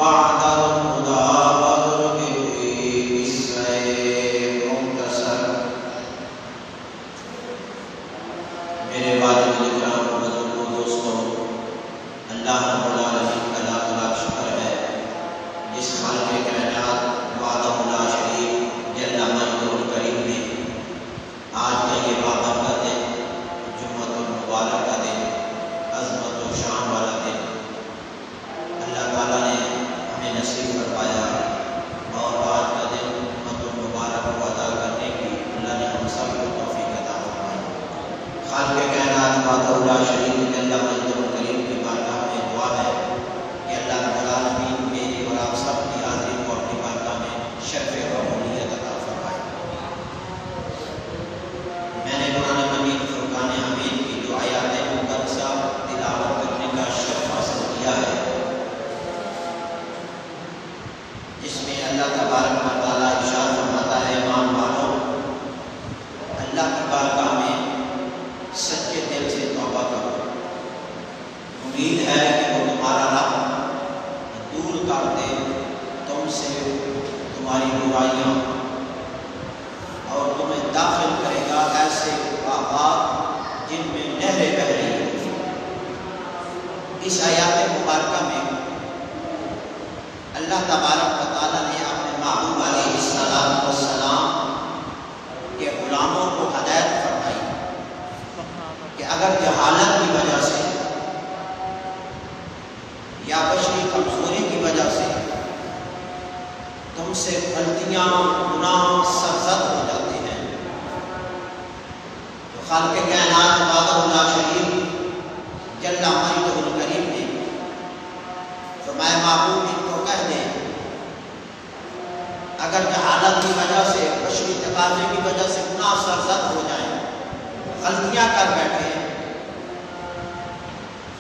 بعد الهدى والرشد تمہاری برائیاں اور تمہیں داخل کرے گا ایسے باغات جن میں نہریں بہ رہی ہیں۔ اس آیات مبارکہ میں اللہ تبارک و تعالیٰ نے اپنے محبوب علیہ السلام کے غلاموں کو ہدایت فرمائی کہ اگر جہالت کی وجہ سے یا بشری کمزوری کی وجہ سے تم سے غلطیاں گناہ سرزد ہو جاتے ہیں تو خالق کائنات وحدہ لا شریک جل مجدہ الکریم نے فرمایا محبوب ان کو کہہ دیں اگر جہالت کی وجہ سے بشری تقاضے کی وجہ سے گناہ سرزد ہو جائیں غلطیاں کر بیٹھے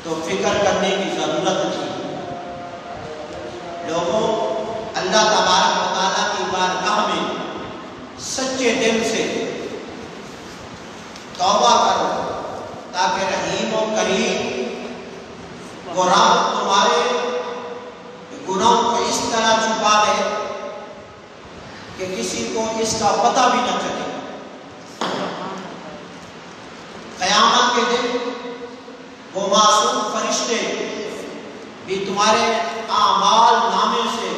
تو فکر کرنے کی ضرورت نہیں۔ لوگوں اللہ تبارک و تعالیٰ کی بارگاہ میں سچے دل سے توبہ کرو تاکہ رحیم و کریم وہ رب تمہارے گناہوں کو اس طرح چھپا دے کہ کسی کو اس کا پتہ بھی نہ چلے۔ قیامت کے دن وہ معصوم فرشتے بھی تمہارے اعمال نامے سے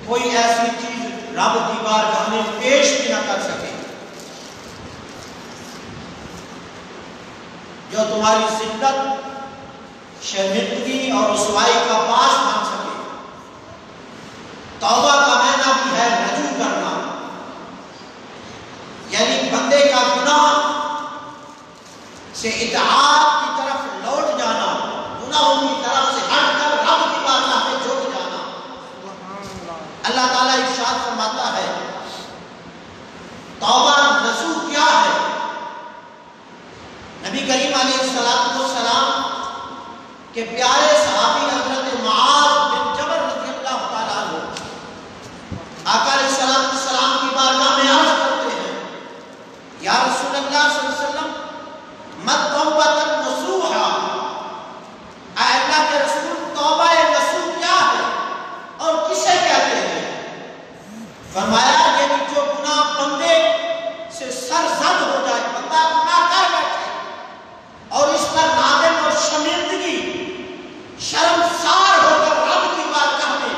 کوئی ایسی چیز رب کی بارگاہ میں پیش بھی نہ کر سکے جو تمہاری ذلت، شرمندگی اور رسوائی کا باعث بن سکے۔ توبہ کا معنی بھی ہے رجوع کرنا، یعنی بندے کا گناہ سے اطاعت کی طرف لوٹ جانا، گناہوں کی طرف سے ہٹ کر رب کی بارگاہ میں جھک جانا۔ اللہ تعالیٰ ارشاد فرماتا ہے توبہ نصوح کیا ہے؟ نبی کریم علیہ السلام کے پیارے صحابی حضرت معاذ بن جبل رضی اللہ تعالیٰ عنہ آقا علیہ السلام کی بارگاہ میں عرض کرتے ہیں یا رسول اللہ صلی اللہ علیہ وسلم مت توبۃ نصوحا، اے اللہ کے رسول توبہ نصوح کیا ہے اور کسے کہتے ہیں؟ فرمایا یعنی جو گناہ بندے سے سرزد ہو جائے، بندہ گناہ کر بیٹھے اور اس پر نادم اور شرمندگی شرمسار ہو کر رب کی بارگاہ میں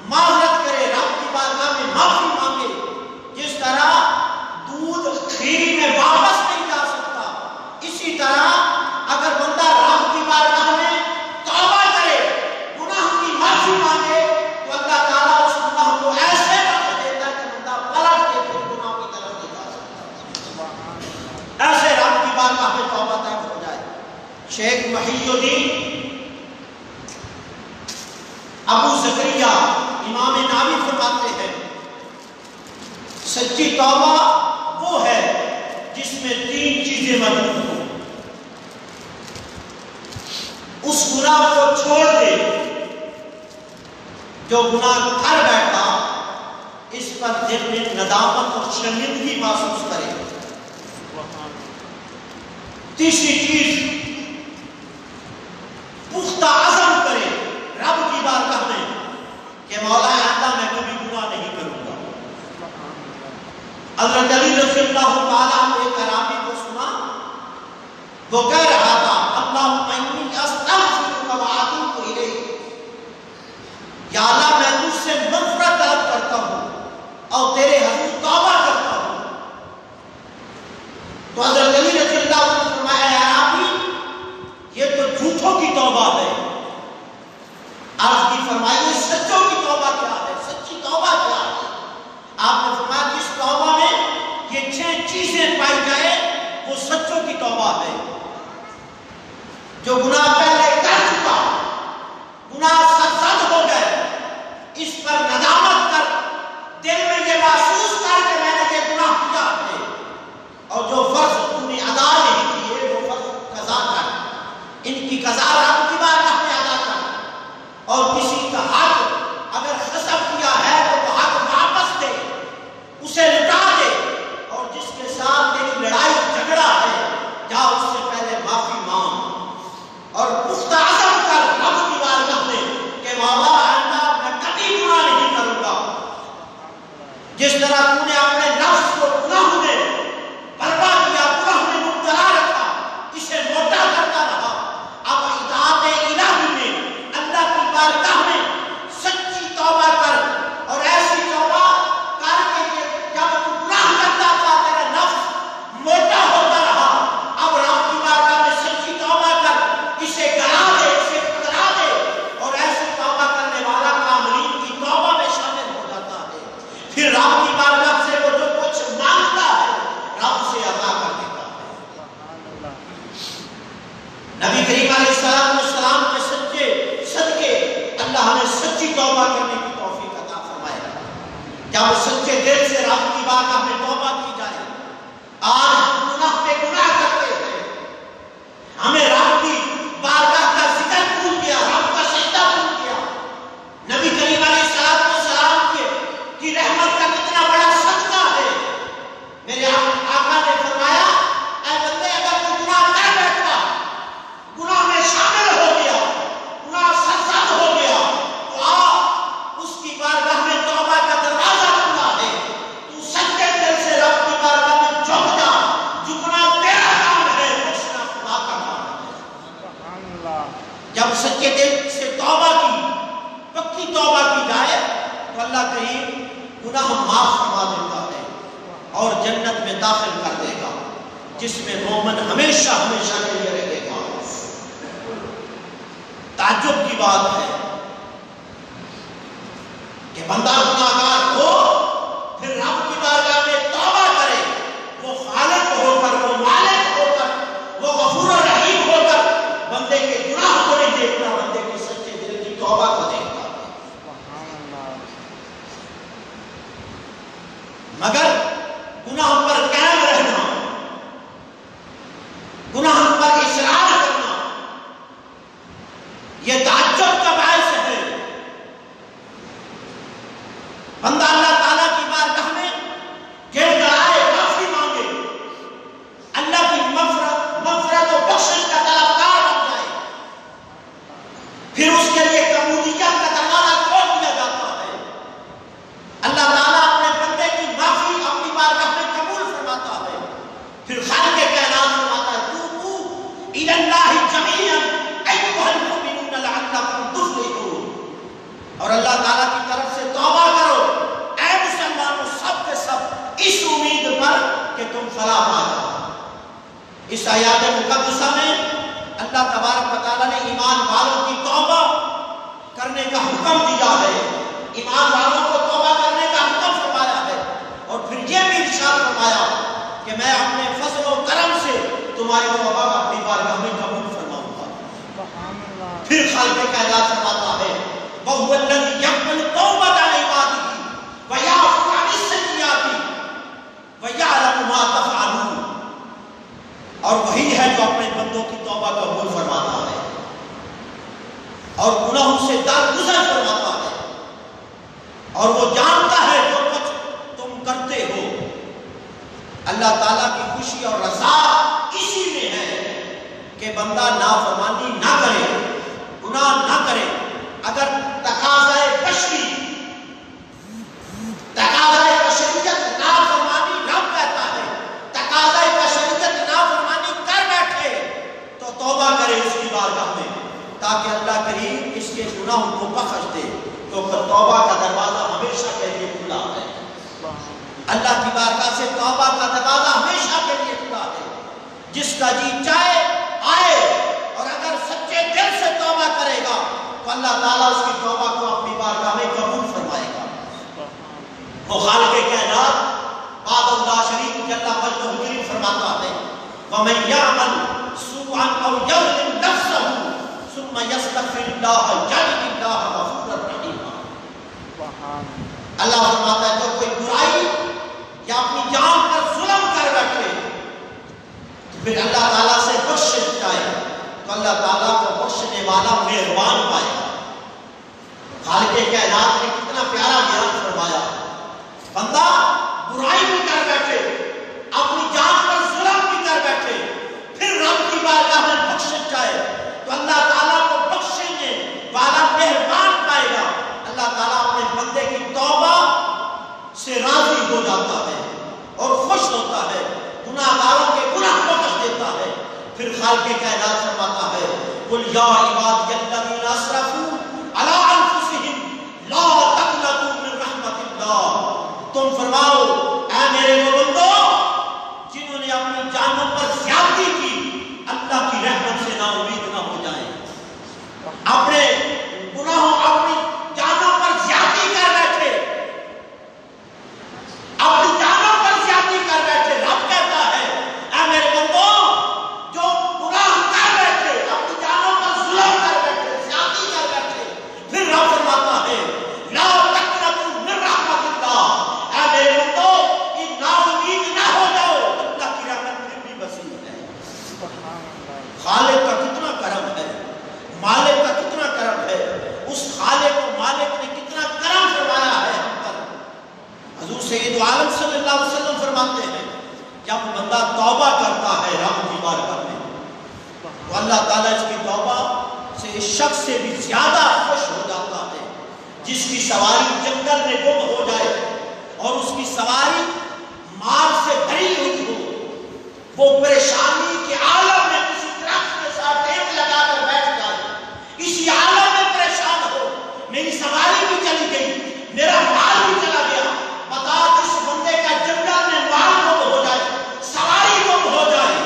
معذرت کرے، رب کی بارگاہ میں معافی مانگے۔ جس طرح دودھ کھیری میں واپس نہیں جا سکتا، اسی طرح اگر بندہ رب کی بارگاہ میں توبہ کرے، گناہ کی معافی مانگے تو اللہ تعالیٰ اس گناہ کو ایسے بخش دیتا ہے کہ بندہ پلٹ کے پھر گناہ کی طرف نہیں جا سکتا، ایسے رب کی بارگاہ میں توبہ طے ہو جائے۔ شیخ محی الدین ابو زکریا امام ناوی فرماتے ہیں سچی توبہ وہ ہے جس میں تین چیزیں موجود ہوں۔ اس گناہ کو چھوڑ دے جو گناہ کر بیٹھا، اس پر دل میں ندامت اور شرمندگی محسوس کرے۔ تیسری چیز پختہ عزم کرے رب کی بارگاہ میں کہ مولا آئندہ میں کبھی گناہ نہیں کروں گا۔ حضرت علی رضی اللہ تعالیٰ نے ایک عرابی کو سنا، وہ کہہ رہا تھا اللہم انی استغفرک و اتوب الیک، یا اللہ میں تجھ سے مغفرت طلب کرتا ہوں اور تیرے حضور توبہ کرتا ہوں۔ تو حضرت علی رضی اللہ عنہ نے فرمایا اے عرابی یہ تو جھوٹوں کی توبہ ہے۔ عرض کی فرمائیے سچوں کی توبہ کیا ہے؟ سچی توبہ کیا ہے؟ آپ نے فرمایا جس توبہ میں یہ 6 چیزیں پائی جائے وہ سچوں کی توبہ ہے۔ جو گناہ پہلے کر چکا، گناہ سرزد ہو گئے، اس پر ندامت کر دل میں یہ محسوس کر کہ میں نے یہ گناہ کیا ہے، اور جو فرض تم نے ادا نہیں کیے وہ فرض قضا کر، ان کی قضا رب کی بارگاہ میں ادا کر، اور کسی کا حق اگر غصب کیا ہے تو وہ حق واپس دے، اسے لٹا دے، اور جس کے ساتھ تیری لڑائی جھگڑا ہے جا اس سے پہلے معافی مانگ اور جس طرح تو نے اپنے نفس کو گناہ میں برباد کیا، گناہ میں مبتلا رکھا، اسے موٹا کرتا رہا، اب اطاعت الہی میں اللہ کی بارگاہ میں سچی توبہ کر، اور ایسی توبہ کر کے جب تو گناہ کرتا تھا تیرا نفس موٹا ہوتا رہا، اب رب کی بارگاہ میں سچی توبہ کر، اسے گلا دے، اسے پکڑا دے، اور ایسی توبہ کرنے والا کاملین کی توبہ میں شامل ہو جاتا ہے۔ پھر رب کی بارگاہ سے وہ جو کچھ مانگتا ہے رب سے عطا کر دیتا ہے۔ نبی کریم علیہ السلام کے سچے صدقے اللہ ہمیں سچی توبہ کرنے کی توفیق عطا فرمائے۔ جب سچے دل سے رب کی بارگاہ میں توبہ کی جائے، آج ہم گناہ پہ گناہ کرتے ہیں، ہمیں رب کی بارگاہ کا ذکر بھول گیا، رب کا سجدہ بھول گیا۔ نبی کریم علیہ السلام کی رحمت کا کتنا بڑا صدقہ ہے۔ میرے آقا نے فرمایا، اے بندے اگر تو گناہ کر بیٹھا، گناہ میں شامل ہو گیا، گناہ سرزد ہو گیا، تو آ اس کی بارگاہ میں توبہ کا دروازہ کھلا ہے، تو سچے دل سے رب کی بارگاہ میں جھک جا، جھکنا تیرا کام ہے، بخشنا خدا کا کام ہے۔ جب سچے دل سے توبہ کی، پکی توبہ کی جائے تو اللہ کریم گناہ معاف فرما دیتا ہے اور جنت میں داخل کر دے گا، جس میں مومن ہمیشہ ہمیشہ کے لیے رہے گا۔ تعجب کی بات ہے کہ بندہ گناہگار ہو، پھر رب کی بارگاہ میں توبہ کرے، وہ خالق ہو کر، وہ مالک ہو کر، وہ غفور و رحیم ہو کر بندے کے گناہ کو نہیں دیکھتا، بندے کے سچے دل کی توبہ کو دیکھتا۔ مگر گناہ پر قائم رہنا، گناہ پر اصرار کرنا، یہ تعجب کا باعث ہے۔ بندہ اللہ تعالیٰ کی بارگاہ میں گر گڑائے، معافی مانگے، اللہ کی مغفرت و بخشش کا طلبگار بن جائے، پھر اس کے لیے قبولیت کا دروازہ کھول دیا جاتا ہے۔ اللہ تعالیٰ اپنے بندے کی معافی اپنی بارگاہ میں قبول فرماتا ہے، پھر خالق کائنات فرماتا ہے، توبوا الی اللہ جمیعا ایھا المؤمنون لعلکم تفلحون، اور اللہ تعالیٰ کی طرف سے توبہ کرو اے مسلمانوں، سب کے سب، اس امید پر کہ تم فلاح پا جاؤ۔ اس آیات مقدسہ میں اللہ تبارک و تعالیٰ نے ایمان والوں کی توبہ کرنے کا حکم دیا ہے، ایمان والوں کو توبہ کرنے کا حکم فرمایا ہے، اور پھر یہ بھی ارشاد فرمایا کہ میں اپنے فضل و کرم سے تمہاری توبہ اپنی بارگاہ میں قبول فرماؤں گا۔ پھر خالق کائنات فرماتا ہے، وَهُوَ الَّذِي يَقْبَلُ تَوْبَةَ عِبَادِهِ وَيَعْفُو عَنِ السَّيِّئَاتِ وَيَعْلَمُ مَا تَفْعَلُونَ، اور وہی ہے جو اپنے بندوں کی توبہ قبول فرماتا ہے اور گناہوں سے درگزر فرماتا ہے، اور وہ جانتا ہے جو کچھ تم کرتے ہو۔ اللہ تعالیٰ کی خوشی اور رضا اسی میں ہے کہ بندہ نافرمانی نہ کرے، گناہ نہ کرے۔ اگر تقاضۂ بشری، تقاضۂ بشریت نافرمانی رب کہتا ہے، تقاضۂ بشریت نافرمانی کر بیٹھے تو توبہ کرے اس کی بارگاہ میں، تاکہ اللہ کریم اس کے گناہوں کو بخش دے، کیونکہ توبہ کا دروازہ ہمیشہ کے لیے کھلا ہے۔ اللہ کی بارگاہ سے توبہ کا دروازہ ہمیشہ کے لیے کھلا ہے، جس کا جی چاہے آئے، اور اگر سچے دل سے توبہ کرے گا تو اللہ تعالیٰ اس کی توبہ کو اپنی بارگاہ میں قبول فرمائے گا۔ وہ خالق کائنات بعد اللہ شریف جل وجلہ کریم فرماتا ہے، وَمَن يَعْمَلْ سُوءًا أَوْ يَظْلِمْ نَفْسَهُ ثُمَّ يَسْتَغْفِرِ اللَّهَ يَجِدِ اللَّهَ غَفُورًا رَحِيمًا۔ اللہ فرماتا ہے جو کوئی برائی یا اپنی جان پر ظلم کر بیٹھے تو پھر اللہ تعالیٰ سے بخشش چاہے تو اللہ تعالیٰ کو بخشنے والا مہربان پائے گا۔ خالق کائنات نے کتنا پیارا بیان فرمایا، بندہ برائی بھی کر بیٹھے، اپنی جان پر ظلم بھی کر بیٹھے، پھر رب کی بارگاہ میں بخشش چاہے تو اللہ تعالیٰ کو بخشنے والا مہربان پائے گا۔ اللہ تعالیٰ اپنے بندے کی توبہ سے راضی جاتا ہے اور خوش ہوتا ہے، گناہگاروں کے گناہ بخش دیتا ہے۔ پھر خالق کائنات فرماتا ہے قل یا عبادی الذین اسرفوا علی انفسہم لا تقنطوا من رحمت اللہ، تم فرماؤ اے میرے وہ بندو جنہوں نے اپنی جانوں پر زیادتی کی، اللہ کی رحمت سے نا امید نہ ہو جائیں۔ اپنے گناہوں اپنی جانوں پر زیادتی کر بیٹھے، اپنی جانوں پر زیادتی کر بیٹھے، رب کہتا ہے اے میرے بندو جو گناہ کر بیٹھے، اپنی جانوں پر ظلم کر بیٹھے، زیادتی کر بیٹھے، پھر رب فرماتا ہے لا تقنطوا من رحمت اللہ، اے میرے بندو کہ نا امید نہ ہو جاؤ، اللہ کی رحمت پھر بھی وسیع ہے۔ خالق کا کتنا کرم ہے، مالک کا کتنا کرم ہے، اس خالق و مالک نے کتنا کرم فرمایا ہے ہم پر۔ حضور سید عالم صلی اللہ علیہ وسلم فرماتے ہیں جب بندہ توبہ کرتا ہے رب کی بارگاہ میں تو اللہ تعالیٰ اس کی توبہ سے اس شخص سے بھی زیادہ خوش ہو جاتا ہے جس کی سواری جنگل میں گم ہو جائے اور اس کی سواری مار سے بھری ہوئی ہو، وہ پریشانی کے عالم میں کسی درخت کے ساتھ ٹیک لگا کر بیٹھ جائے، اسی عالم میں پریشان ہو، میری سواری بھی چلی گئی، میرا مال بھی چلا گیا، بتا جس بندے کا جنگل میں مال گم ہو جائے، سواری گم ہو جائے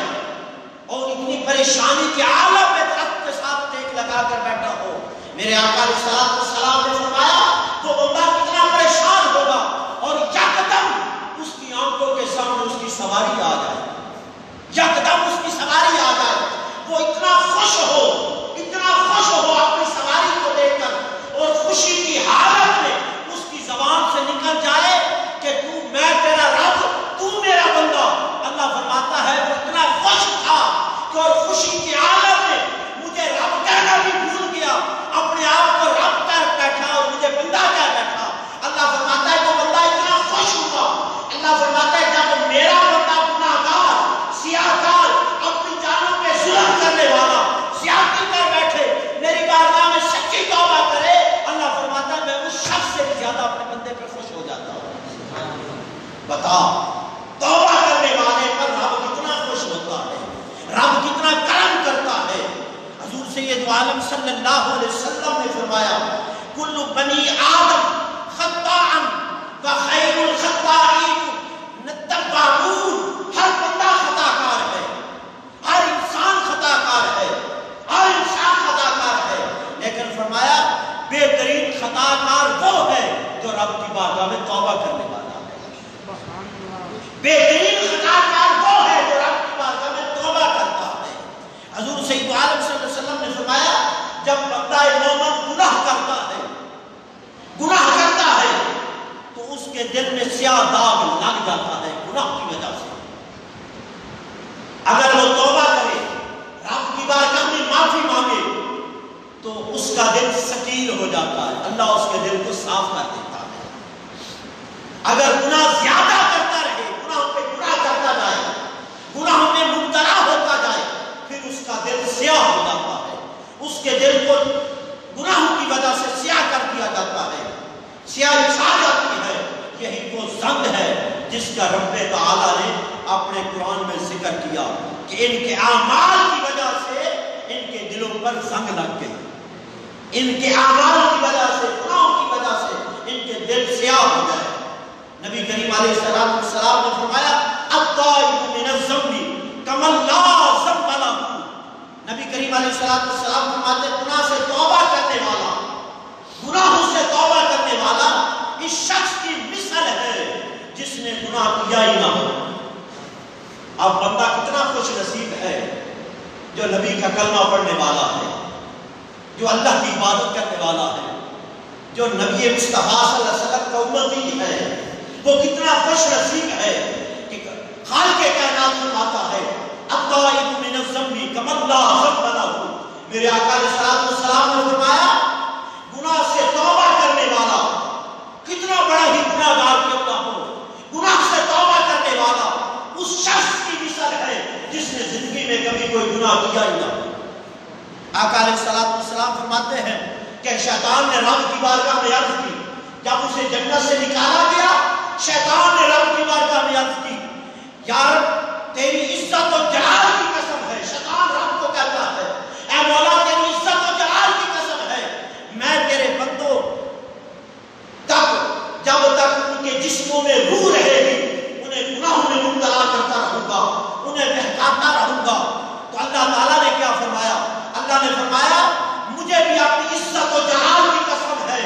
اور اتنی پریشانی کے عالم میں درخت کے ساتھ ٹیک لگا کر بیٹھا ہو، میرے آقا علیہ السلام نے فرمایا تو بندہ کتنا پریشان ہوگا اور یکدم اس کی آنکھوں کے سامنے اس کی سواری آ جائے، یکدم اس کی سواری آ جائے، وہ اتنا خوش ہو اپنی سواری کو دیکھ کر اور خوشی کی حالت میں اس کی زبان سے نکل جائے کہ میں تیرا رب، تو میرا بندہ۔ اللہ فرماتا ہے وہ اتنا خوش تھا کہ اور خوشی کی حالت میں مجھے رب کہنا بھی بھول گیا، اپنے آپ کو رب کہہ بیٹھا اور مجھے بندہ کہہ بیٹھا۔ اللہ فرماتا ہے وہ بندہ اتنا خوش ہوا، اللہ فرماتا ہے جب میرا بندہ گناہگار سیاہکار اپنی جانوں پہ ظلم کرنے والا زیادتی کر بیٹھے میری بارگاہ میں سچی توبہ کرے، اللہ فرماتا ہے میں اس شخص سے بھی زیادہ اپنے بندے پہ خوش ہو جاتا ہوں۔ بتا توبہ کرنے والے پر رب کتنا خوش ہوتا ہے، رب کتنا کرم کرتا ہے۔ حضور سید عالم صلی اللہ علیہ وسلم نے فرمایا کل بنی آدم خطاء وخیر الخطائین التوابون، ہر بندہ خطا کار ہے، ہر انسان خطا کار ہے، ہر انسان خطا کار ہے، لیکن فرمایا بہترین خطا کار وہ ہے جو رب کی بارگاہ میں توبہ کرنے والا ہے، بہترین خطا کار وہ ہے جو رب کی بارگاہ میں توبہ کرتا ہے۔ حضور سید عالم صلی اللہ علیہ وسلم نے فرمایا جب بندہ مومن گناہ کرتا ہے تو اس کے دل میں سیاہ داغ لگ جاتا ہے گناہ کی وجہ سے، اگر وہ توبہ کرے رب کی بارگاہ میں معافی مانگے تو اس کا دل سکین ہو جاتا ہے، اللہ اس کے دل کو صاف کر دیتا ہے۔ اگر گناہ زیادہ کرتا رہے، گناہوں پہ گناہ کرتا جائے، گناہوں میں مبتلا ہوتا جائے، پھر اس کا دل سیاہ ہو جاتا ہے، اس کے دل کو گناہوں کی وجہ سے سیاہ کر دیا جاتا ہے، سیاہی چھا جاتی ہے۔ یہی وہ زنگ ہے جس کا رب تعالیٰ نے اپنے قرآن میں ذکر کیا کہ ان کے اعمال کی وجہ سے ان کے دلوں پر زنگ لگ گئی، ان کے اعمال کی وجہ سے، گناہوں کی وجہ سے ان کے دل سیاہ ہو گئے۔ نبی کریم علیہ السلام نے فرمایا التائب من الذنب کمن لا ذنب لہ، نبی کریم علیہ السلام فرماتے گناہ سے توبہ کرنے والا، گناہوں سے توبہ کرنے والا اس شخص کی مثل ہے جس نے گناہ کیا ہی نہ ہو۔ اب بندہ کتنا خوش نصیب ہے جو نبی کا کلمہ پڑھنے والا ہے، جو اللہ کی عبادت کرنے والا ہے، جو نبی مصطفیٰ صلی اللہ علیہ وسلم کا امتی ہے، وہ کتنا خوش نصیب ہے کہ خالق کائنات فرماتا ہے التائب من الذنب کمن لا ذنب لہ۔ میرے آقا علیہ السلام نے فرمایا گناہ سے توبہ کرنے والا کتنا بڑا ہی گناہگار کیوں نہ ہو، گناہ سے توبہ کرنے والا اس شخص کی مثال ہے جس نے زندگی میں کبھی کوئی گناہ کیا ہی نہ ہو۔ آقا علیہ السلام فرماتے ہیں کہ شیطان نے رب کی بارگاہ میں عرض کی، جب اسے جنت سے نکالا گیا شیطان نے رب کی یار تیری عزت و جلال کی قسم ہے، شیطان رب کو کہتا ہے اے مولا تیری عزت و جلال کی قسم ہے، میں تیرے بندوں تک جب تک ان کے جسموں میں روح رہے گی انہیں گناہوں میں مبتلا کرتا رہوں گا، انہیں بہکاتا رہوں گا۔ تو اللہ تعالیٰ نے کیا فرمایا؟ اللہ نے فرمایا مجھے بھی اپنی عزت و جلال کی قسم ہے،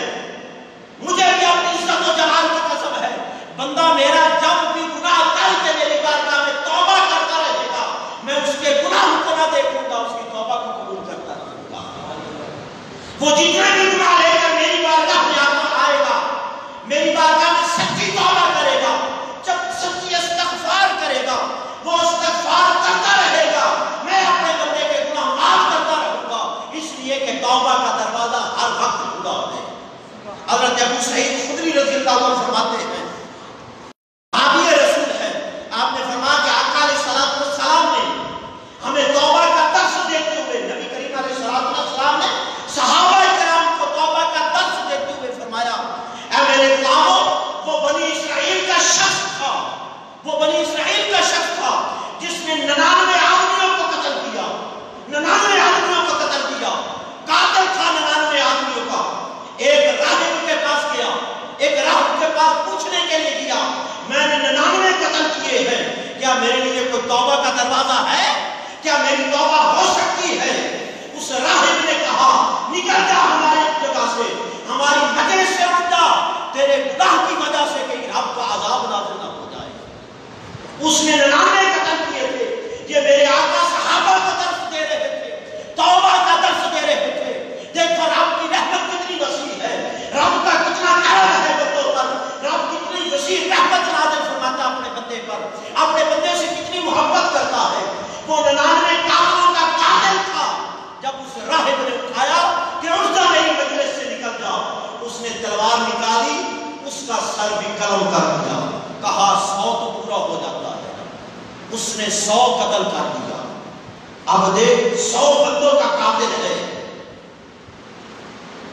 مجھے بھی اپنی عزت و جلال کی قسم ہے، بندہ میرا جب بھی گناہ کر کے میری بارگاہ میں توبہ کرتا رہے گا میں اس کے گناہ کو نہ دیکھوں گا، اس کی توبہ کو قبول کرتا رہوں گا۔ وہ جتنے بھی گناہ لے کر میری بارگاہ میں آئے گا، میری بارگاہ میں سچی توبہ کرے گا، جب سچی استغفار کرے گا، وہ استغفار کرتا رہے گا، میں اپنے بندے کے گناہ معاف کرتا رہوں گا، اس لیے کہ توبہ کا دروازہ ہر وقت کھلا ہے۔ حضرت ابو سعید خدری رضی اللہ عنہ فرماتے ہیں صحابی رسول ہے، آپ نے فرمایا کہ آقا علیہ السلام نے ہمیں توبہ کا درس دیتے ہوئے، نبی کریم علیہ السلام نے صحابہ کرام کو توبہ کا درس دیتے ہوئے فرمایا اے میرے غلاموں وہ بنی اسرائیل کا شخص تھا، وہ بنی اسرائیل کا شخص تھا جس نے 99 آدمیوں کو قتل کیا، 99 آدمیوں کو قتل کیا، قاتل تھا 99 آدمیوں کا۔ ایک راہب کے پاس گیا، ایک راہب کے پاس پوچھنے کے لیے گیا میں نے 99 قتل کیے ہیں، کیا میرے لیے کوئی توبہ کا دروازہ ہے؟ کیا میری توبہ ہو سکتی ہے؟ اس راہب نے کہا نکل جا ہماری جگہ سے، ہماری مجلس سے اٹھ جا، تیرے گناہ کی وجہ سے کہیں رب کا عذاب نازل نہ ہو جائے۔ اس نے 99 قتل کیے تھے، یہ میرے آقا صحابہ کا درس دے رہے تھے، توبہ کا درس دے رہے تھے۔ دیکھو رب کی رحمت کتنی وسیع ہے، رب کا کتنا کرم ہے بندوں پر، رب کتنی وسیع رحمت نازل فرماتا اپنے بندے پر، اپنے بندے سے کتنی محبت کرتا ہے۔ وہ 99 کافروں کا قاتل تھا، جب اس راہب نے اٹھایا کہ اٹھ جا میری مجلس سے نکل جا، اس نے تلوار نکالی، اس کا سر بھی قلم کر دیا، کہا 100 تو پورا ہو جاتا ہے، اس نے 100 قتل کر دیا۔ اب دیکھ 100 بندوں کا قاتل ہے،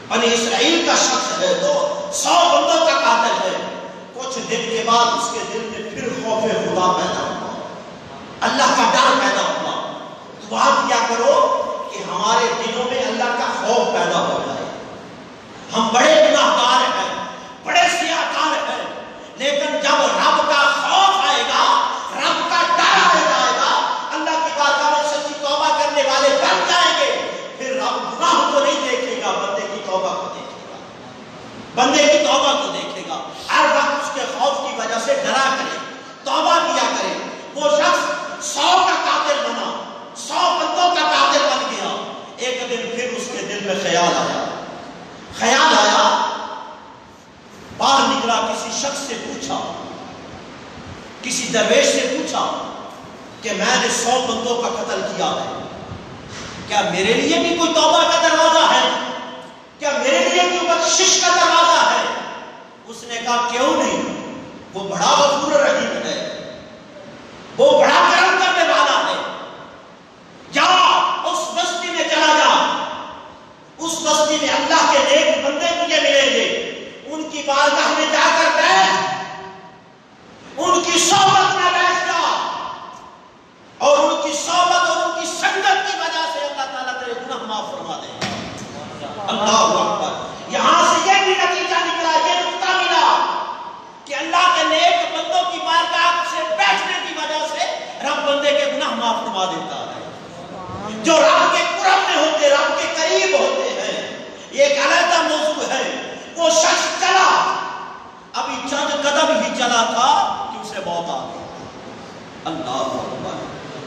بنی اسرائیل کا شخص ہے تو 100 بندوں کا قاتل ہے۔ کچھ دن کے بعد اس کے دل میں پھر خوف خدا پیدا ہوا، اللہ کا ڈر پیدا ہوا۔ دعا کیا کرو کہ ہمارے دلوں میں اللہ کا خوف پیدا ہو جائے۔ ہم بڑے گناہگار ہیں، بڑے سیاہکار ہیں، لیکن جب رب کا خوف آئے گا، رب کا ڈر آ جائے گا، اللہ کی بارگاہ میں سچی توبہ کرنے والے بن جائیں گے، پھر رب گناہ کو نہیں دیکھے گا، بندے کی توبہ کو دیکھے گا، بندے کی توبہ کو دیکھے گا۔ ہر وقت اس کے خوف کی وجہ سے ڈرا کرے، توبہ کیا کرے۔ وہ شخص 100 کا قاتل بنا، 100 بندوں کا قاتل بن گیا۔ ایک دن پھر اس کے دل میں خیال آیا، باہر نکلا، کسی شخص سے پوچھا، کسی درویش سے پوچھا کہ میں نے 100 بندوں کا قتل کیا ہے، کیا میرے لیے بھی کوئی توبہ کا دروازہ ہے؟ کیا میرے لیے کوئی بخشش کا دروازہ ہے؟ اس نے کہا کیوں نہیں، وہ بڑا غفور رحیم ہے، وہ بڑا کرم کرنے والا ہے، جا اس بستی میں چلا جا، اس بستی میں اللہ کے نیک بندے تجھے ملیں گے، ان کی بارگاہ میں جا کر بیٹھ، ان کی صحبت میں بیٹھ جا، اور ان کی صحبت اور ان کی سنگت کی وجہ سے اللہ تعالیٰ تیرے گناہ معاف فرما دے گا۔ اللہ اکبر۔ یہاں سے یہ بھی نتیجہ نکلا، یہ نقطہ ملا کہ اللہ کے نیک بندوں کی بارگاہ سے بیٹھنے کی وجہ سے رب بندے کے گناہ معاف فرما دیتا ہے۔ جو رب کے قرب میں ہوتے، رب کے قریب ہوتے ہیں، یہ ایک علیحدہ موضوع ہے۔ وہ شخص چلا، ابھی چند قدم ہی چلا تھا کہ اسے موت آ گئی۔ اللہ اکبر،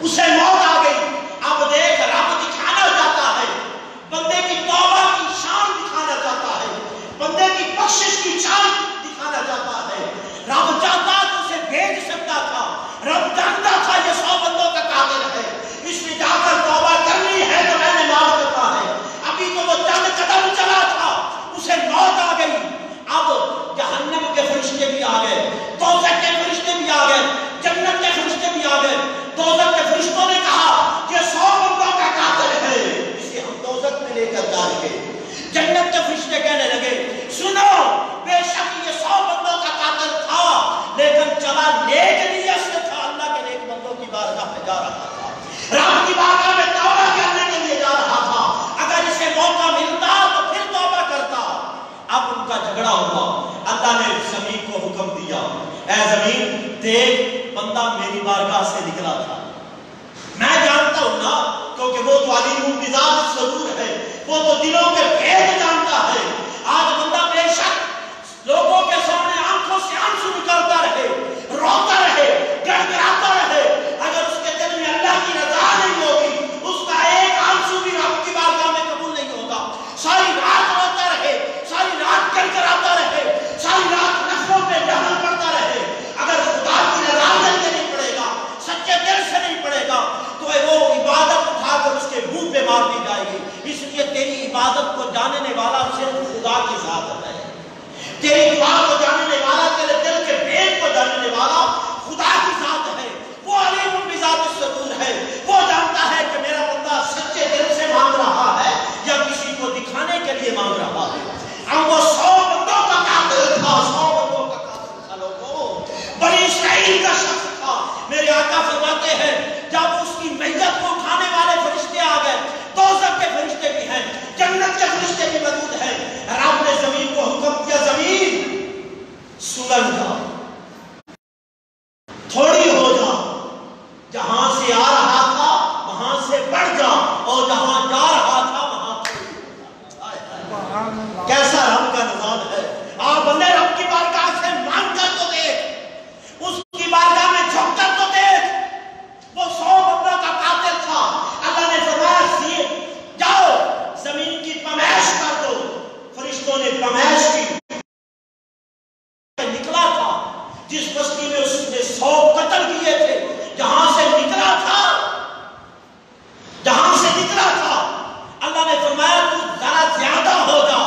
اسے موت آ گئی۔ اب دیکھ رب دکھانا چاہتا ہے، بندے کی توبہ کی شان دکھانا چاہتا ہے، بندے کی بخشش کی شان دکھانا چاہتا ہے۔ رب چاہتا تو اسے بھیج سکتا تھا، رب جانتا تھا یہ 100 بندوں کا قاتل ہے، اس نے جا کر توبہ کرنی ہے تو میں نے معاف کرتا ہے۔ ابھی تو وہ چند قدم چلا تھا، اسے موت آ گئی۔ اب جہنم کے فرشتے بھی آ گئے، دوزخ کے فرشتے بھی آ گئے، جنت کے فرشتے بھی آ گئے۔ دوزخ کے فرشتوں نے کہا کہ 100 بندوں کا قاتل ہے، اسے ہم دوزخ میں لے کر جائیں گے۔ جنت کے فرشتے کہنے لگے سنو، بے شک یہ اے زمین دیکھ بندہ میری بارگاہ سے نکلا تھا، میں جانتا ہوں نا، کیونکہ وہ تو علیم بذات صدور ہے، وہ تو دلوں کے بھید جانتا ہے۔ آج بندہ بے شک لوگوں کے سامنے آنکھوں سے آنسو نکالتا رہے، روتا رہے، گڑگڑاتا رہے، اگر اس کے دل میں اللہ کی رضا نہیں ہوگی، اس کا ایک آنسو بھی رب کی بارگاہ میں قبول نہیں ہوگا۔ ساری رات روتا رہے، ساری رات گڑگڑاتا رہے، ساری رات نفروں پہ جہنم پڑتا رہے، اگر خدا کی رضا سے نہیں پڑے گا، سچے دل سے نہیں پڑے گا، تو وہ عبادت اٹھا کر اس کے منہ پہ مار دی جائے گی۔ اس لیے تیری عبادت کو جاننے والا صرف خدا کی ذات ہے، تیری دعا کو جاننے والا، تیرے دل کے بھید کو جاننے والا خدا کی ذات ہے، وہ علیم بذات الصدور ہے۔ وہ جانتا ہے کہ میرا بندہ سچے دل سے مانگ رہا ہے یا کسی کو دکھانے کے لیے مانگ رہا ہے۔ اب وہ 100 بندوں کا قاتل تھا، 100 بندوں کا قاتل تھا، لوگوں بنی اسرائیل کا شخص تھا۔ میرے آقا فرماتے ہیں جب اس کی میت کو اٹھانے والے فرشتے آ گئے، دوزخ کے فرشتے بھی ہیں، جنت کے فرشتے بھی موجود ہیں، رب نے زمین کو حکم دیا، زمین سلگ جا، تھوڑی ہو جا، جہاں سے آ رہا تھا وہاں سے بڑھ جا، اور جہاں جا رہا تھا وہاں کیسا رب کا نظام ہے۔ آپ بندے رب کی بارگاہ سے مانگ کر تو دیکھ، اس کی بارگاہ میں جھک کر تو دیکھ، وہ 100 بندوں کا قاتل تھا۔ اللہ نے فرمایا جاؤ زمین کی پمائش کر دو، فرشتوں نے پمائش کی، نکلا تھا جس بستی میں اس نے 100 قتل کیے تھے، جہاں سے نکلا تھا اللہ نے فرمایا تو ذرا زیادہ ہو جا،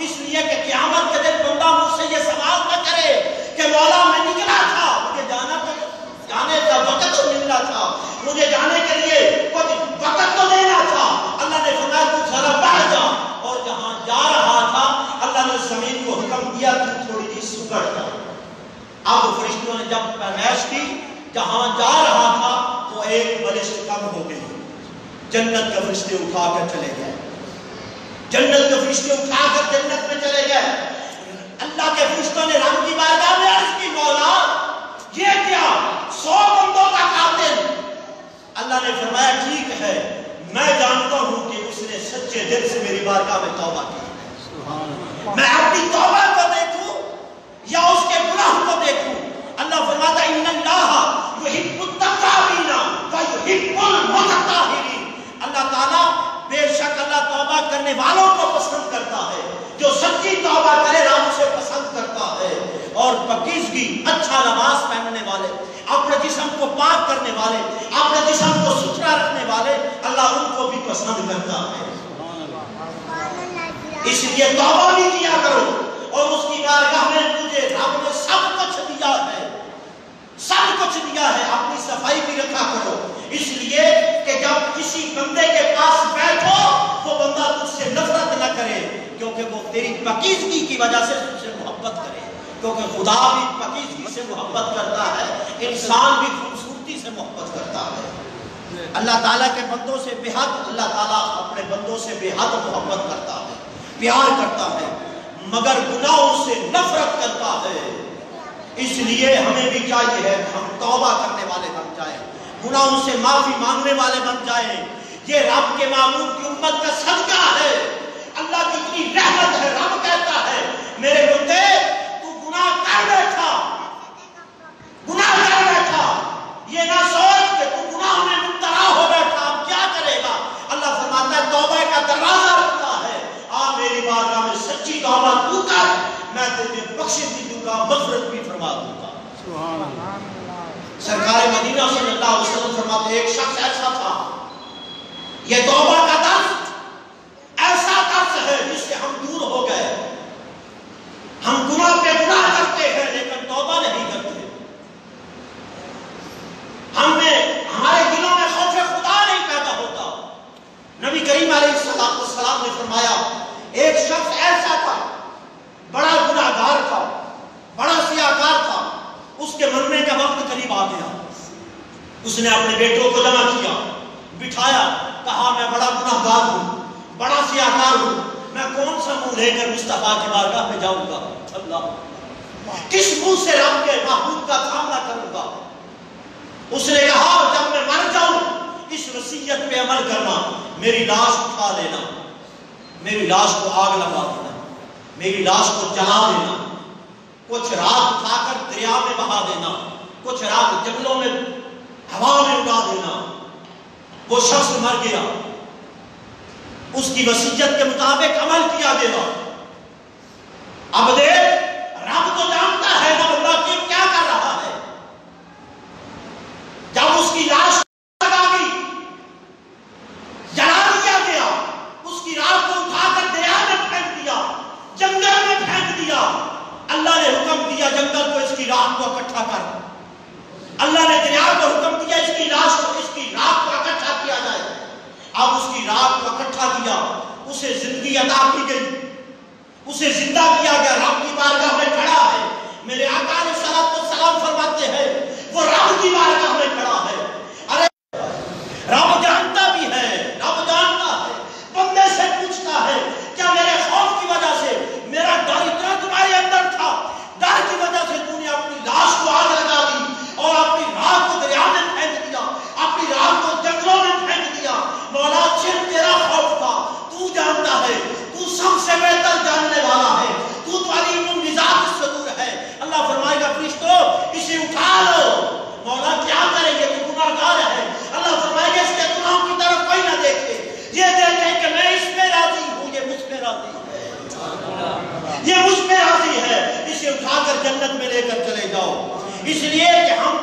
اس لیے کہ قیامت کے دن بندہ مجھ سے یہ سوال نہ کرے کہ مولا میں نکلا تھا، مجھے جانے کا وقت تو ملنا تھا، مجھے جانے کے لیے کچھ وقت تو دینا تھا۔ اللہ نے فرمایا تو ذرا بڑھ جا، اور جہاں جا رہا تھا اللہ نے زمین کو حکم دیا تو تھوڑی جی سکڑ جا۔ اب فرشتوں نے جب پیمائش کی، جہاں جا رہا تھا وہ ایک بلشت کم ہو گئی، جنت کے فرشتے اٹھا کر چلے گئے، جنت کے فرشتے اٹھا کر جنت میں چلے گئے۔ اللہ کے فرشتوں نے رب کی بارگاہ میں عرض کی مولا یہ کیا، 100 بندوں کا قاتل۔ اللہ نے فرمایا ٹھیک ہے، میں جانتا ہوں کہ اس نے سچے دل سے میری بارگاہ میں توبہ کی، میں اپنی توبہ کو دیکھوں یا اس کے گناہ کو دیکھوں۔ اللہ فرماتا ان اللہ یحب التوابین ویحب المتطہرین، اللہ تعالیٰ بے شک اللہ توبہ کرنے والوں کو پسند کرتا ہے، جو سچی توبہ کرے رب اسے پسند کرتا ہے، اور پاکیزگی اچھا لباس پہننے والے، اپنے جسم کو پاک کرنے والے، اپنے جسم کو ستھرا رکھنے والے، اللہ ان کو بھی پسند کرتا ہے۔ اس لیے توبہ بھی کیا کرو، اور اس کی بارگاہ میں تجھے رب نے سب کچھ دیا ہے، سب کچھ دیا ہے، اپنی صفائی بھی رکھا کرو، اس لیے کہ جب کسی بندے کے پاس بیٹھو وہ بندہ تجھ سے نفرت نہ کرے، کیونکہ وہ تیری پاکیزگی کی وجہ سے تجھ سے محبت کرے، کیونکہ خدا بھی پاکیزگی سے محبت کرتا ہے، انسان بھی خوبصورتی سے محبت کرتا ہے۔ اللہ تعالیٰ کے بندوں سے بے حد، اللہ تعالیٰ اپنے بندوں سے بے حد محبت کرتا ہے، پیار کرتا ہے، مگر گناہوں سے نفرت کرتا ہے۔ اس لیے ہمیں بھی چاہیے ہے کہ ہم توبہ کرنے والے بن جائیں، گناہوں سے معافی مانگنے والے بن جائیں۔ یہ رب کے معبود کی امت کا صدقہ ہے، اللہ کی اتنی رحمت ہے۔ رب کہتا ہے میرے بندے تو گناہ کر بیٹھا، یہ نہ سوچ کہ تو گناہ میں مبتلا ہو بیٹھا، اب کیا کرے گا۔ اللہ فرماتا ہے توبہ کا دروازہ رکھتا ہے، آ میری بارگاہ میں سچی توبہ تو کر، میں تجھے بخشش بھی دوں گا، مغفرت بھی فرما دوں گا۔ سرکار مدینہ صلی اللہ علیہ وسلم فرماتے ایک شخص ایسا تھا، یہ توبہ کا درس ایسا درس ہے جس سے ہم دور ہو گئے، ہم گناہ پہ گناہ کرتے ہیں لیکن توبہ نہیں کرتے، ہمارے دلوں میں خوف خدا نہیں پیدا ہوتا۔ نبی کریم علیہ السلام نے فرمایا ایک شخص ایسا تھا، بڑا گناہگار تھا، بڑا سیاہکار تھا، اس کے مرنے کا وقت قریب آ گیا، اس نے اپنے بیٹوں کو جمع کیا، بٹھایا، کہا میں بڑا گناہگار ہوں، بڑا سیاہکار ہوں، میں کون سا منہ لے کر مصطفیٰ کی بارگاہ میں جاؤں گا، اللہ کس منہ سے رب کے محبوب کا اس نے کہا جب میں مر جاؤں اس وصیت پہ عمل کرنا، میری لاش اٹھا لینا، میری لاش کو آگ لگا دینا، میری لاش کو جلا دینا، کچھ رات اٹھا کر دریا میں بہا دینا، کچھ رات جنگلوں میں ہوا میں اڑا دینا۔ وہ شخص مر گیا، اس کی وصیت کے مطابق عمل کیا گیا۔ اب دیکھ، رب تو جانتا ہے نا اللہ کیا کر رہا ہے۔ جب اس کی لاش لگا گئی، جلا دیا گیا، اس کی راہ کو اٹھا کر دریا میں پھینک دیا، جنگل میں پھینک دیا۔ اللہ نے حکم دیا جنگل کو اس کی راہ کو اکٹھا کر، اللہ نے دریا کو حکم دیا اس کی لاش کو، اس کی راہ کو اکٹھا کیا جائے۔ اب اس کی راہ کو اکٹھا کیا، اسے زندگی عطا کی گئی، اسے زندہ کیا گیا، رب کی بارگاہ میں کھڑا ہے۔ میرے آقا علیہ الصلوۃ والسلام فرماتے ہیں وہ رب کی بارگاہ میں کھڑا ہے۔ ارے رب جانتا بھی ہے، رب جانتا ہے، بندے سے پوچھتا ہے کیا میرے خوف کی وجہ سے، میرا ڈر اتنا تمہارے اندر تھا، ڈر کی وجہ سے تم نے اپنی لاش کو آگ لگا دی اور اپنی راہ کو دریا میں پھینک دیا، اپنی راہ کو جنگلوں میں پھینک دیا۔ مولا صرف تیرا خوف تھا، تو جانتا ہے، تو سب سے بہتر جاننے والا ہے، تو علیم بذات الصدور ہے۔ اللہ فرمائے گا فرشتوں اسے اٹھا لو۔ مولا کیا کریں گے، تو گناہ گار ہے۔ اللہ فرمائے گا اس کے گناہوں کی طرف کوئی نہ دیکھے، یہ دیکھے کہ میں اس میں راضی ہوں، یہ مجھ پہ راضی ہے، یہ مجھ پہ راضی ہے۔ اسے اٹھا کر جنت میں لے کر چلے جاؤ، اس لیے کہ ہم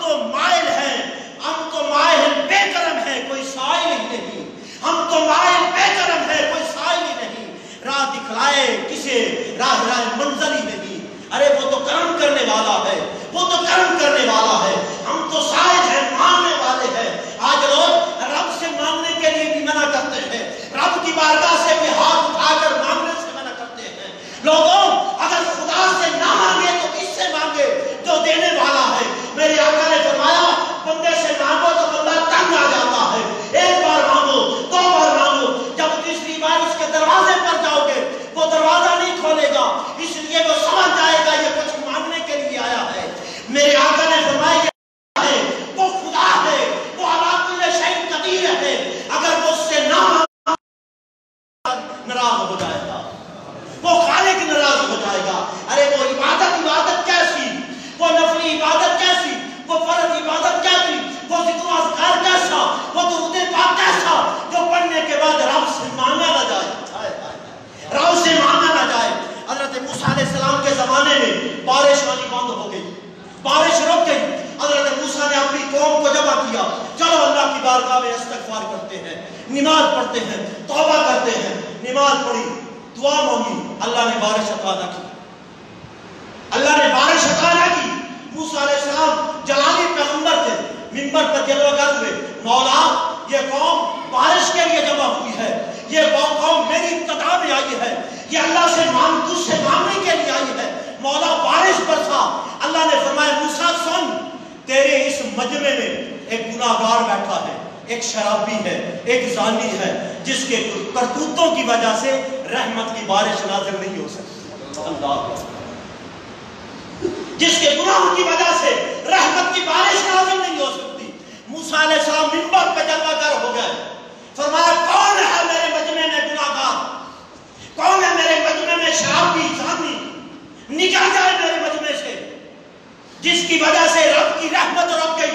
تو مائل ہیں، ہم تو مائل بے کرم ہے، کوئی سائل ہی نہیں، ہم تو مائل بے کرم ہے، کوئی سائل ہی نہیں، راہ دکھلائے کسے، راہ منزل ہی نہیں۔ ارے وہ تو کرم کرنے والا ہے، وہ تو کرم کرنے والا ہے، ہم تو سائل ہیں، ماننے والے ہیں۔ آج لوگ رب سے مانگنے کے لیے بھی منع کرتے ہیں، رب کی بارگاہ سے بھی ہاتھ اٹھا کر مانگنے سے منع کرتے ہیں۔ لوگوں اگر خدا سے نہ مانگے تو کس سے مانگے جو دینے والا ہے۔ میرے آقا نے فرمایا بندے سے مانگو تو بندہ تنگ آ جاتا ہے، ایک بار مانگو، دو بار مانگو، جب تیسری بار اس کے دروازے پر جاؤ گے وہ دروازہ نہیں کھولے گا، اس لیے وہ سمجھ جائے گا یہ کچھ مانگنے کے لیے آیا ہے۔ میرے آقا نے فرمایا وہ خدا ہے، وہ علی کل شیء قدیر ہے، اگر وہ اس سے نہ ناراض ہو جائے گا، وہ خالق ناراض ہو جائے گا۔ ارے وہ عبادت کیسی، وہ نفلی عبادت کیسی، وہ فرض عبادت کیسی، وہ ذکر و اذکار کیسا، وہ درود پاک کیسا جو پڑھنے کے بعد رب سے مانگا نہ جائے، رب سے مانگا نہ جائے۔ حضرت موسیٰ علیہ السلام کے زمانے میں بارش آنی بند ہو گئی، بارش رک گئی۔ حضرت موسیٰ نے اپنی قوم کو جمع کیا، چلو اللہ کی بارگاہ میں استغفار کرتے ہیں، نماز پڑھتے ہیں، توبہ کرتے ہیں۔ نماز پڑھی، دعا مانگی، اللہ نے بارش عطا نہ کی، اللہ نے بارش عطا نہ کی۔ موسیٰ علیہ السلام جلالی پیغمبر تھے، منبر پر جلوہ گر ہوئے، مولا یہ قوم بارش کے لیے جمع ہوئی ہے، یہ قوم میری ابتدا میں آئی ہے، یہ اللہ سے تجھ سے مانگنے کے لیے آئی ہے، مولا بارش برسا۔ اللہ نے فرمایا موسیٰ سن، تیرے اس مجمع میں ایک گناہگار بیٹھا ہے، ایک شرابی ہے، ایک زانی ہے، جس کے کرتوتوں کی وجہ سے رحمت کی بارش نازل نہیں ہو سکتی۔ اللہ، جس کے گناہوں کی وجہ سے رحمت کی بارش نازل نہیں ہو سکتی۔ موسیٰ علیہ السلام منبر پہ جلوہ گر ہو گئے، فرمایا کون ہے میرے مجمع میں گناہگار، کون ہے میرے مجمع میں شرابی زانی، نکل جائے میرے مجمع سے، جس کی وجہ سے رب کی رحمت رک گئی۔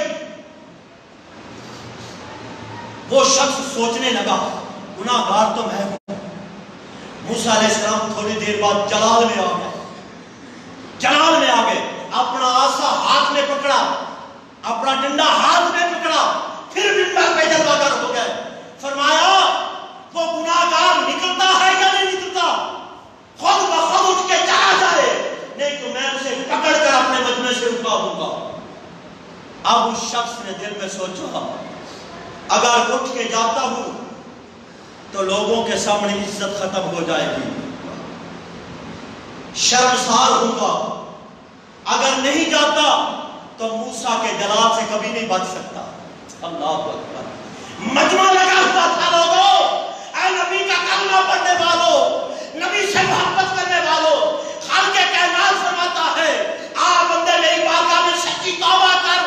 وہ شخص سوچنے لگا گناہگار تو میں ہوں۔ موسیٰ علیہ السلام تھوڑی دیر بعد جلال میں آ گئے، جلال میں آ گئے، اپنا آسا ہاتھ میں پکڑا، اپنا ڈنڈا ہاتھ میں پکڑا، پھر منبر پہ جلوہ گر ہو گئے۔ فرمایا وہ گناہگار نکلتا ہے یا نہیں نکلتا، خود بخود اٹھ کے چلا جائے، نہیں تو میں اسے پکڑ کر اپنے مجمع سے اٹھا دوں گا۔ اب اس شخص نے دل میں سوچا اگر اٹھ کے جاتا ہوں تو لوگوں کے سامنے عزت ختم ہو جائے گی، شرمسار ہوگا، اگر نہیں جاتا تو موسیٰ کے جلال سے کبھی نہیں بچ سکتا۔ اللہ اکبر، مجمع لگا ہوا تھا لوگوں، اے نبی کا کلمہ پڑھنے والوں، نبی سے محبت کرنے والوں، خالق کائنات فرماتا ہے آ بندے میری بارگاہ میں سچی توبہ کر،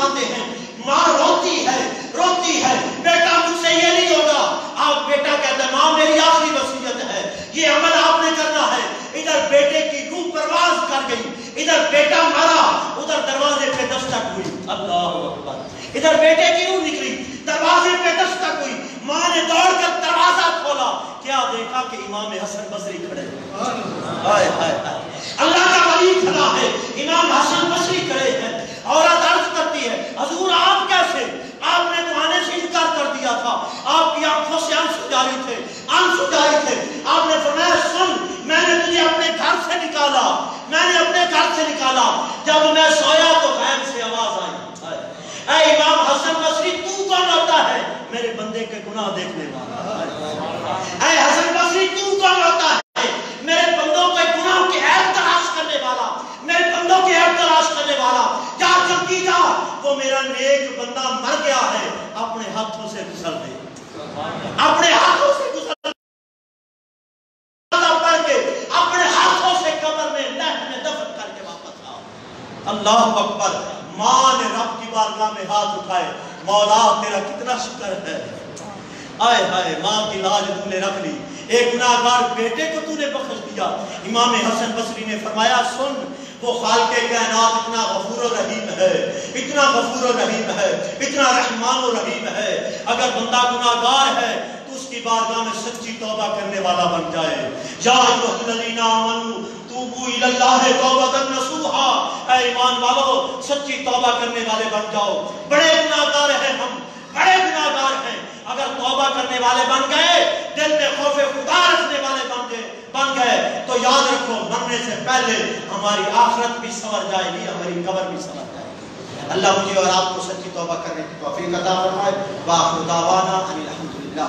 فرماتے ہیں ماں روتی ہے بیٹا مجھ سے یہ نہیں ہوگا. آپ بیٹا کہتا ہے ماں میری آخری وصیت ہے, یہ عمل آپ نے کرنا ہے. ادھر بیٹے کی روح پرواز کر گئی, ادھر بیٹا مرا, ادھر دروازے پہ دستک ہوئی. اللہ اکبر. ادھر بیٹے کی روح نکلی, دروازے پہ دستک ہوئی. ماں نے دوڑ کر دروازہ کھولا, کیا دیکھا کہ امام حسن بصری کھڑے ہیں. ہائے ہائے ہائے, اللہ کا ولی کھڑا ہے, امام حسن بصری کھڑے ہیں. عورت عرض کرتی ہے حضور آپ کیسے؟ آپ نے تو آنے سے انکار کر دیا تھا, آپ کی آنکھوں سے آنسو جاری تھے. آپ نے فرمایا سن, میں نے تجھے اپنے گھر سے نکالا, جب میں سویا تو غیب سے آواز آئی, اے امام حسن بصری تو کون ہوتا ہے؟ میرے بندے کے گناہ دیکھنے والا. اے حسن بصری تو کون ہوتا ہے؟ میرے بندوں کے گناہ کے عیب تلاش کرنے والا, میرے بندوں کے عیب تلاش کرنے والا. جا جلدی جا, وہ میرا نیک بندہ مر گیا ہے, اپنے ہاتھوں سے گزر دے, اپنے ہاتھوں سے گزر دے, پڑھ کے اپنے ہاتھوں سے قبر میں لہد میں دفن کر کے واپس آؤ. اللہ اکبر. ماں نے رب کی بارگاہ میں ہاتھ اٹھائے, مولا تیرا کتنا شکر ہے. آئے ہائے, ماں کی لاج تو نے رکھ لی, ایک گناہگار بیٹے کو تو نے بخش دیا. امام حسن بصری نے فرمایا سن, وہ خالق کائنات اتنا غفور و رحیم ہے, اتنا غفور و رحیم ہے, اتنا رحمان و رحیم ہے. اگر بندہ گناہگار ہے تو اس کی بارگاہ میں سچی توبہ کرنے والا بن جائے. یا ایھا الذین آمنوا توبوا الی اللہ توبۃ نصوحا, اے ایمان والو سچی توبہ کرنے والے بن جاؤ. بڑے گناہگار ہیں ہم, بڑے گناہگار ہیں. اگر توبہ کرنے والے بن گئے, دل میں خوف خدا رکھنے والے بن گئے, تو یاد رکھو مرنے سے پہلے ہماری آخرت بھی سنور جائے گی, ہماری قبر بھی سنور جائے گی. اللہ مجھے اور آپ کو سچی توبہ کرنے کی توفیق عطا فرمائے. وآخر دعوانا ان الحمد للہ.